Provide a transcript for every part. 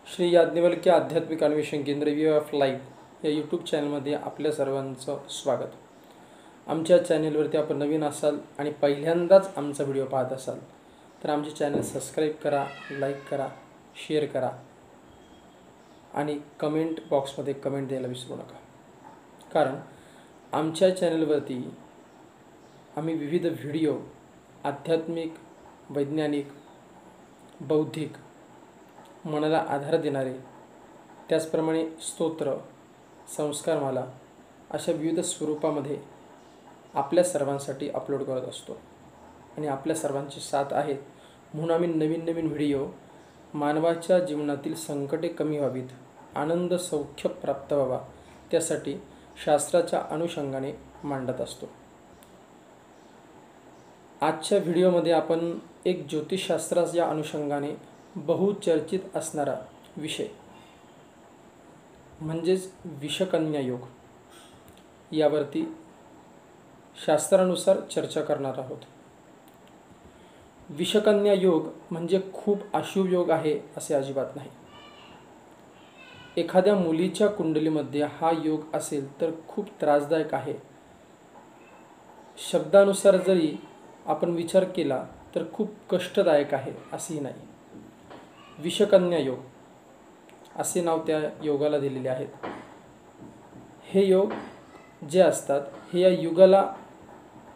श्री याज्ञवल्क्य आध्यात्मिक अन्वेषण केंद्र व्ह्यू ऑफ लाईफ या यूट्यूब चॅनलमध्ये आपल्या सर्वांचं स्वागत. आमच्या चॅनेलवरती आपण नवीन असाल आणि पहिल्यांदाच आमचा व्हिडिओ पाहत असाल तर आमचे चॅनल सबस्क्राईब करा, लाईक करा, शेअर करा आणि कमेंट बॉक्समध्ये कमेंट द्यायला विसरू नका. कारण आमच्या चॅनलवरती आम्ही विविध व्हिडिओ आध्यात्मिक, वैज्ञानिक, बौद्धिक, मनाला आधार देणारे, त्याचप्रमाणे स्तोत्र, संस्कारमाला अशा विविध स्वरूपामध्ये आपल्या सर्वांसाठी अपलोड करत असतो. आणि आपल्या सर्वांची साथ आहे म्हणून आम्ही नवीन नवीन व्हिडिओ मानवाच्या जीवनातील संकटे कमी व्हावीत, आनंद सौख्य प्राप्त व्हावा त्यासाठी शास्त्राच्या अनुषंगाने मांडत असतो. आजच्या व्हिडिओमध्ये आपण एक ज्योतिषशास्त्राच्या अनुषंगाने बहुचर्चित असणारा विषय म्हणजेच विषकन्या योग यावरती शास्त्रानुसार चर्चा करणार आहोत. विषकन्या योग म्हणजे खूप अशुभ योग आहे असे अजिबात नाही. एखाद्या मुलीच्या कुंडलीमध्ये हा योग असेल तर खूप त्रासदायक आहे. शब्दानुसार जरी आपण विचार केला तर खूप कष्टदायक आहे असेही नाही. विषकन्या योग असे नाव त्या योगाला दिलेले आहेत. हे योग जे असतात हे या युगाला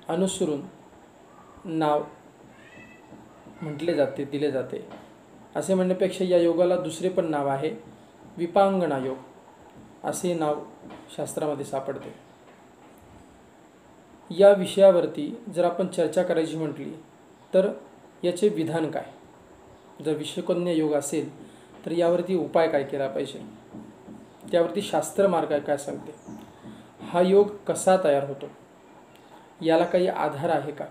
अनुसरून नाव म्हटले जाते, दिले जाते. असे म्हणण्यापेक्षा या योगाला दुसरे पण नाव आहे, विपांगना योग असे नाव शास्त्रामध्ये सापडते. या विषयावरती जर आपण चर्चा करायची म्हटली तर याचे विधान काय, जर विषकन्या योग असेल तर यावरती उपाय काय केला पाहिजे, त्यावरती शास्त्रमार्ग काय सांगते, हा योग कसा तयार होतो, याला काही आधार आहे का,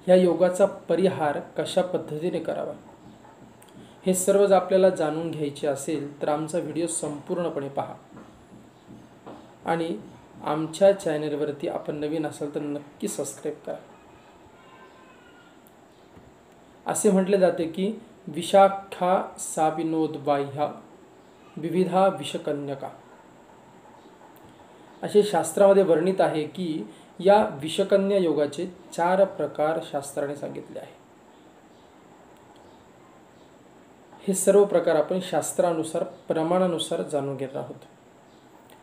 या योगाचा परिहार कशा पद्धतीने करावा, हे सर्व जर आपल्याला जाणून घ्यायचे असेल तर आमचा व्हिडिओ संपूर्णपणे पहा. आणि आमच्या चॅनेलवरती आपण नवीन असाल तर नक्की सबस्क्राईब करा. असे म्हटले जाते की विशाखा साविनोद्बाह्या विविधा विषकन्यका असे शास्त्रामध्ये वर्णित आहे की या विषकन्या योगाचे 4 प्रकार शास्त्राने सांगितले आहे. हे सर्व प्रकार आपण शास्त्रानुसार, प्रमाणानुसार जाणून घेत आहोत.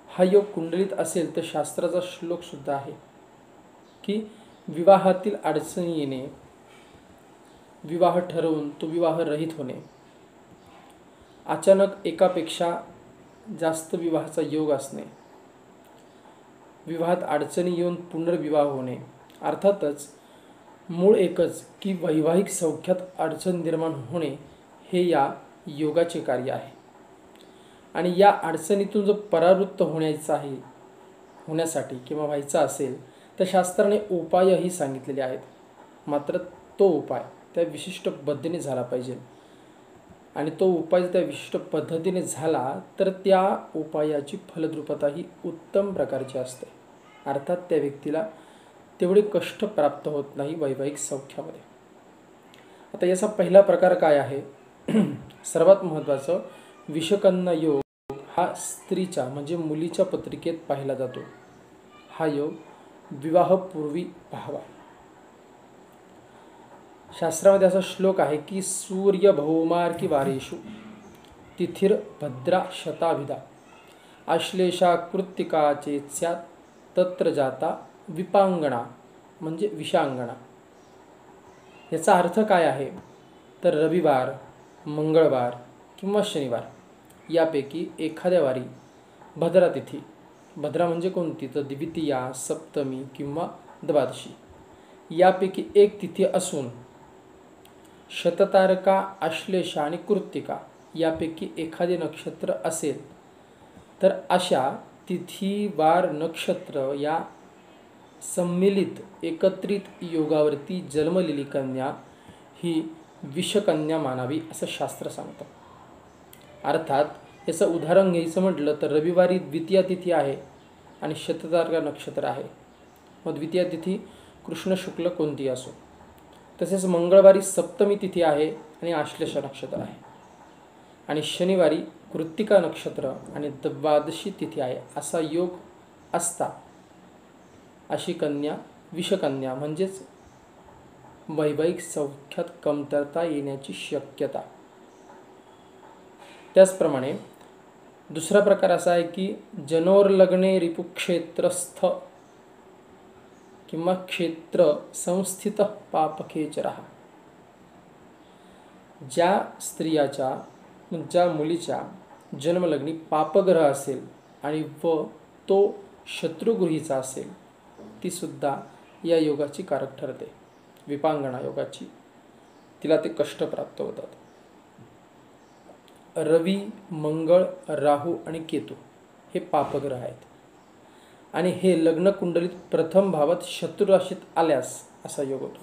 हा योग कुंडलीत असेल तर शास्त्राचा श्लोक सुद्धा आहे की विवाहातील अडचणी येणे, विवाह ठरवून तो विवाह रहित होणे, अचानक एकापेक्षा जास्त विवाहाचा योग असणे, विवाहात अडचणी येऊन पुनर्विवाह होणे, अर्थातच मूळ एकच की वैवाहिक सौख्यात अडचण निर्माण होणे हे या योगाचे कार्य आहे. आणि या अडचणीतून जो परावृत्त होण्यासाठी किंवा व्हायचा असेल तर शास्त्राने उपायही सांगितलेले आहेत. मात्र तो उपाय त्या विशिष्ट पद्धतीने झाला पाहिजे. आणि तो उपाय त्या विशिष्ट पद्धतीने झाला तर त्या उपायाची फलद्रुपता ही उत्तम प्रकारची असते. अर्थात त्या व्यक्तीला तेवढे कष्ट प्राप्त होत नाही वैवाहिक सौख्यामध्ये. आता याचा पहिला प्रकार काय आहे? सर्वात महत्त्वाचं, विषकन्या योग हा स्त्रीच्या म्हणजे मुलीच्या पत्रिकेत पाहिला जातो. हा योग विवाहपूर्वी पाहावा. शास्त्रामध्ये असा श्लोक आहे की सूर्य भौमार्की वारेषु तिथिर भद्रा शताभिधा आश्लेषा कृत्तिका चेत्स्यात् तत्र जाता विपांगणा म्हणजे विषांगणा. याचा अर्थ काय आहे तर रविवार, मंगळवार किंवा शनिवार यापैकी एखाद्या वारी भद्रा तिथी, भद्रा म्हणजे कोणती तर द्वितीया, सप्तमी किंवा द्वादशी यापैकी एक तिथी असून शततारका, आश्लेषा आणि कृत्तिका यापैकी एखादे नक्षत्र असेल तर अशा तिथी, वार, नक्षत्र या सम्मिलित एकत्रित योगावरती जन्मलेली कन्या ही विषकन्या मानावी असं शास्त्र सांगतं. अर्थात याचं उदाहरण घ्यायचं म्हटलं तर रविवारी द्वितीया तिथी आहे आणि शततारका नक्षत्र आहे. मग द्वितीया तिथी कृष्ण शुक्ल कोणती असो. तसेच मंगळवारी सप्तमी तिथी आहे आणि आश्लेषा नक्षत्र आहे. आणि शनिवारी कृत्तिका नक्षत्र आणि द्वादशी तिथी आहे असा योग असता अशी कन्या विषकन्या म्हणजेच वैवाहिक सौख्यात कमतरता येण्याची शक्यता. त्याचप्रमाणे दुसरा प्रकार असा आहे की जनोर्लग्ने रिपुक्षेत्रस्थ किंवा क्षेत्र संस्थित पापखेचरः. ज्या मुलीच्या जन्मलग्नी पापग्रह असेल आणि तो शत्रुगृहीचा असेल ती सुद्धा या योगाची कारक ठरते, विपांगणा योगाची. तिला ते कष्ट प्राप्त होतात. रवी, मंगळ, राहू आणि केतू हे पापग्रह आहेत आणि हे लग्न कुंडलीत प्रथम भावात शत्रुराशीत आल्यास असा योग होतो.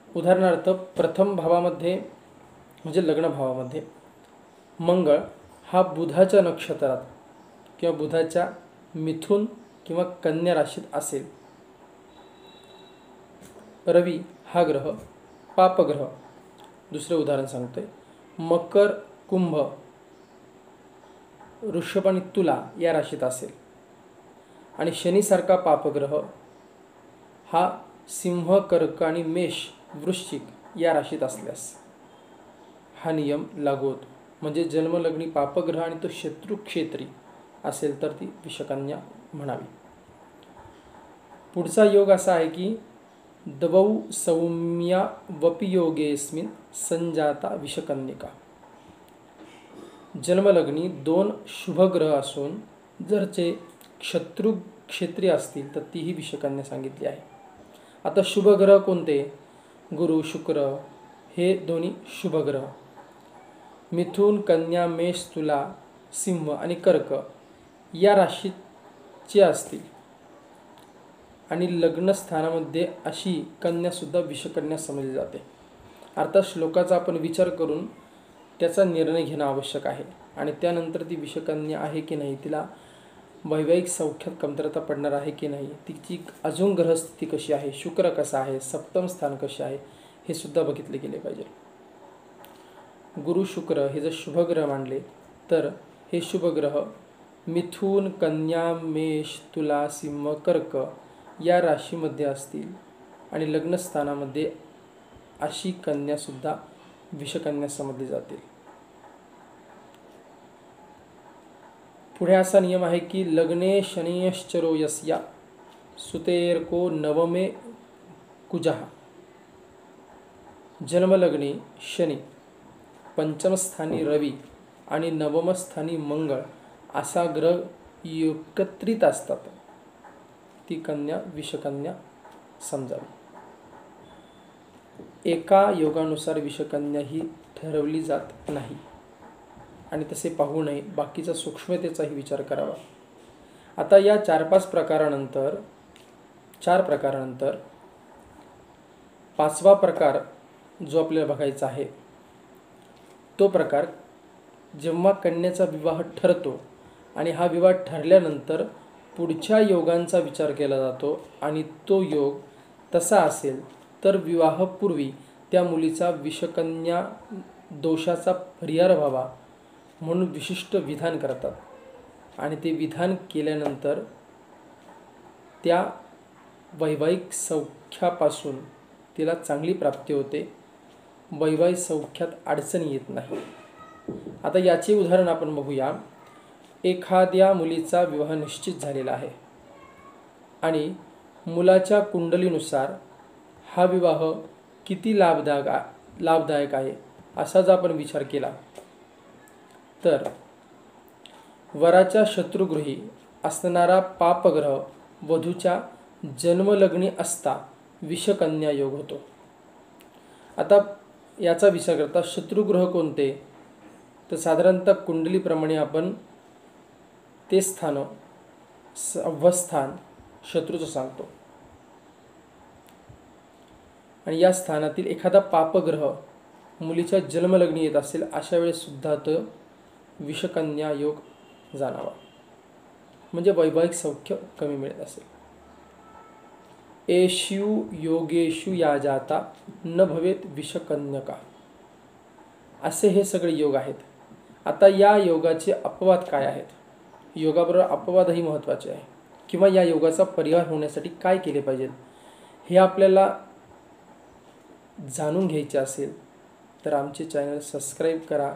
उदाहरणार्थ प्रथम भावामध्ये म्हणजे लग्न भावामध्ये मंगळ हा बुधाच्या नक्षत्रात किंवा बुधाच्या मिथुन किंवा कन्या राशीत असेल. रवी हा ग्रह पापग्रह, दुसरे उदाहरण सांगतोय, मकर, कुंभ, वृषभ आणि तुला या राशीत असेल आणि शनीसारखा पापग्रह हा सिंह, कर्क आणि मेष, वृश्चिक या राशीत असल्यास हा नियम लागू होतो. म्हणजे जन्मलग्नी पापग्रह आणि तो शत्रुक्षेत्री असेल तर ती विषकन्या म्हणावी. पुढचा योग असा आहे की द्वौ सौम्या वपि योगेस्मिन संजाता विषकन्यका. जन्मलग्नी 2 शुभग्रह असून जर ते शत्रुक्षेत्री असतील तर तीही विषकन्या सांगितली आहे. आता शुभग्रह कोणते? गुरु, शुक्र हे दोन्ही शुभग्रह. मिथुन, कन्या, मेष, तुला, सिंह आणि कर्क या राशीचे असतील आणि लग्नस्थानामध्ये अशी कन्यासुद्धा विषकन्या समजली जाते. अर्थात श्लोकाचा आपण विचार करून त्याचा निर्णय घेणं आवश्यक आहे आणि त्यानंतर ती विषकन्या आहे की नाही, तिला वैवाहिक सौख्यात कमतरता पडणार आहे की नाही, तिची अजून ग्रहस्थिती कशी आहे, शुक्र कसा आहे, सप्तम स्थान कसे आहे हे सुद्धा बघितले गेले पाहिजे. गुरु, शुक्र हे जर शुभग्रह मानले तर हे शुभग्रह मिथुन, कन्या, मेष, तुला, सिंह, कर्क या राशीमध्ये असतील आणि लग्नस्थानामध्ये अशी कन्यासुद्धा विषकन्या समजली जाते. पुढे असा नियम आहे की लग्ने शनिश्चरो यस्या सुतेर्को नवमे कुजः. जन्मलग्नी शनी, पंचमस्थानी रवी आणि नवमस्थानी मंगळ असा ग्रह एकत्रित असतात ती कन्या विषकन्या समजावी. एका योगानुसार विषकन्या ही ठरवली जात नाही आणि तसे पाहू नये, बाकीचा सूक्ष्मतेचाही विचार करावा. आता या 4-5 प्रकारानंतर 4 प्रकारानंतर 5वा प्रकार जो आपल्याला बघायचा आहे तो प्रकार जेव्हा कन्याचा विवाह ठरतो आणि हा विवाह ठरल्यानंतर पुढच्या योगांचा विचार केला जातो आणि तो योग तसा असेल तर विवाहापूर्वी त्या मुलीचा विषकन्या दोषाचा परिहार व्हावा म्हणून विशिष्ट विधान करतात आणि ते विधान केल्यानंतर त्या वैवाहिक सौख्यापासून तिला चांगली प्राप्ती होते, वैवाहिक सौख्यात अडचणी येत नाही. आता याचे उदाहरण आपण बघूया. एखाद्या मुलीचा विवाह निश्चित झालेला आहे आणि मुलाच्या कुंडलीनुसार हा विवाह किती लाभदायक आहे असा जर आपण विचार केला तर वराच्या शत्रुगृही असणारा पापग्रह वधूच्या जन्मलग्नी असता विषकन्या योग होतो. आता याचा विचार करता शत्रुग्रह कोणते तर साधारणतः कुंडलीप्रमाणे आपण ते स्थान अवस्थान शत्रूचं सांगतो आणि या स्थानातील एखादा पापग्रह मुलीच्या जन्मलग्नी येत असेल अशा वेळेस सुद्धा तो विषकन्या योग जाणावा, म्हणजे वैवाहिक सौख्य कमी मिळत असेल. एषु योगेषु या जाता न भवेत विषकन्यका. असे हे सगळे योग आहेत आता या योगाचे अपवाद काय आहेत, योगाबरोबर अपवादही महत्त्वाचे आहे, किंवा या योगाचा परिहार होण्यासाठी काय केले पाहिजे हे आपल्याला जाणून घ्यायचे असेल तर आमचे चॅनल सबस्क्राईब करा,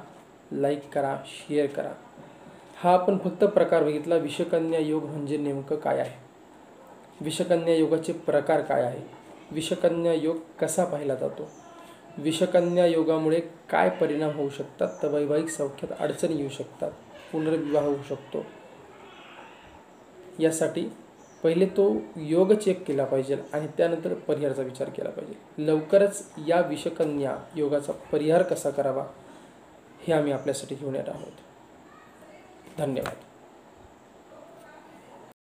लाईक करा, शेअर करा. हा आपण फक्त प्रकार बघितला. विषकन्या योग म्हणजे नेमकं काय आहे, विषकन्या योगाचे प्रकार काय आहे, विषकन्या योग कसा पाहिला जातो, विषकन्या योगामुळे काय परिणाम होऊ शकतात, तर वैवाहिक सौख्यात अडचणी येऊ शकतात, पुनर्विवाह होऊ शकतो. यासाठी पहिले तो योग चेक केला पाहिजे आणि त्यानंतर परिहाराचा विचार केला पाहिजे. लवकरच या विषकन्या योगाचा परिहार कसा करावा हे आम्ही आपल्यासाठी घेऊन येत आहोत. धन्यवाद.